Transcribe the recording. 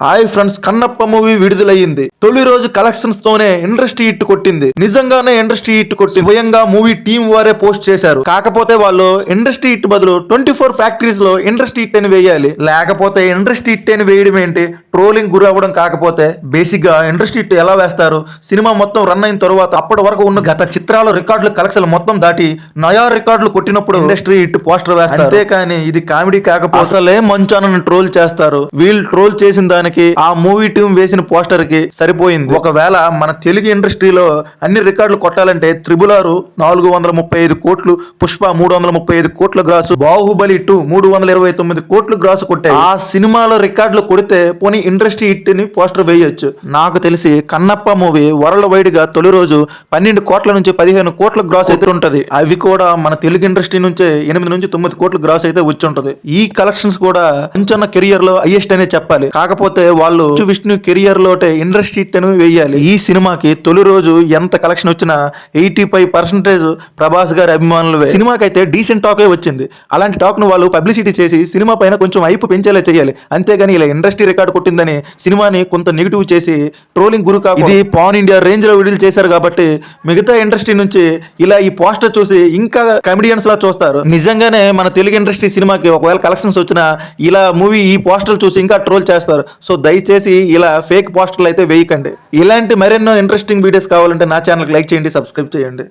Hi friends, Kannappa movie విడుదలయ్యింది. తొలి రోజు కలెక్షన్స్ తోనే ఇండస్ట్రీ హిట్ కొట్టింది. నిజంగానే ఇండస్ట్రీ హిట్ కొట్టింది. స్వయంగా మూవీ టీం వారే పోస్ట్ చేశారు. కాకపోతే వాళ్ళు ఇండస్ట్రీ హిట్ బదులు 24 ఫ్యాక్టరీస్ లో ఇండస్ట్రీ హిట్ అని వేయాలి. లేకపోతే ఇండస్ట్రీ హిట్ అని వేయడం ఏంటి? ట్రోలింగ్ గురి అవ్వడం. కాకపోతే బేసిక్ గా ఇండస్ట్రీ హిట్ ఎలా వేస్తారు? సినిమా మొత్తం రన్ అయిన తర్వాత అప్పటి వరకు ఉన్న గత చిత్రాల రికార్డులు కలెక్షన్ మొత్తం దాటి నయా రికార్డులు కొట్టినప్పుడు ఇండస్ట్రీ హిట్ పోస్టర్ వేస్తారు. అంతేకాని ఇది కామెడీ కాకపోతే అసలే మంచానని ట్రోల్ చేస్తారు. వీళ్ళు ట్రోల్ చేసిన దానికి ఆ మూవీ టీం వేసిన పోస్టర్ కి సరిపోయింది. ఒకవేళ మన తెలుగు ఇండస్ట్రీలో అన్ని రికార్డులు కొట్టాలంటే త్రిబుల్ 435 కోట్లు, పుష్ప 335 కోట్ల గ్రాసు, బాహుబలి 2 329 కోట్లు గ్రాసు కొట్టాయి. ఆ సినిమాలో రికార్డులు కొడితే పోనీ ఇండస్ట్రీ హిట్ ని పోస్టర్ వేయొచ్చు. నాకు తెలిసి కన్నప్ప మూవీ వరల్డ్ వైడ్ గా తొలి రోజు 12 కోట్ల నుంచి 15 కోట్ల గ్రాస్ అయితే ఉంటది. అవి కూడా మన తెలుగు ఇండస్ట్రీ నుంచే 8 నుంచి 9 కోట్ల గ్రాస్ అయితే వచ్చి ఉంటది. ఈ కలెక్షన్స్ కూడా కొంచెం కెరియర్ లో హైయెస్ట్ అనే చెప్పాలి. కాకపోతే వాళ్ళు విష్ణు కెరియర్ లోటే ఇండస్ట్రీ హిట్ అని వేయాలి. ఈ సినిమాకి తొలి రోజు ఎంత కలెక్షన్ వచ్చినా 85% ప్రభాస్ గారి అభిమానులవే. సినిమాకి అయితే డీసెంట్ టాకే వచ్చింది. అలాంటి టాక్ ను వాళ్ళు పబ్లిసిటీ చేసి సినిమా పైన కొంచెం హైప్ పెంచేలా చేయాలి. అంతేగాని ఇలా ఇండస్ట్రీ రికార్డు కొట్టిందని సినిమాని కొంత నెగిటివ్ చేసి ట్రోలింగ్ గురి కాదు. ఇది పాన్ ఇండియా రేంజ్ లో విడుదల చేశారు కాబట్టి మిగతా ఇండస్ట్రీ నుంచి ఇలా ఈ పోస్టర్ చూసి ఇంకా కమెడియన్స్ లా చూస్తారు. నిజంగానే మన తెలుగు ఇండస్ట్రీ సినిమాకి ఒకవేళ కలెక్షన్స్ వచ్చినా ఇలా మూవీ ఈ పోస్టర్లు చూసి ఇంకా ట్రోల్ చేస్తారు. సో దయచేసి ఇలా ఫేక్ పోస్టర్లు అయితే వేయకండి. ఇలాంటి మరెన్నో ఇంట్రెస్టింగ్ వీడియోస్ కావాలంటే నా ఛానల్కి లైక్ చేయండి, సబ్స్క్రైబ్ చేయండి.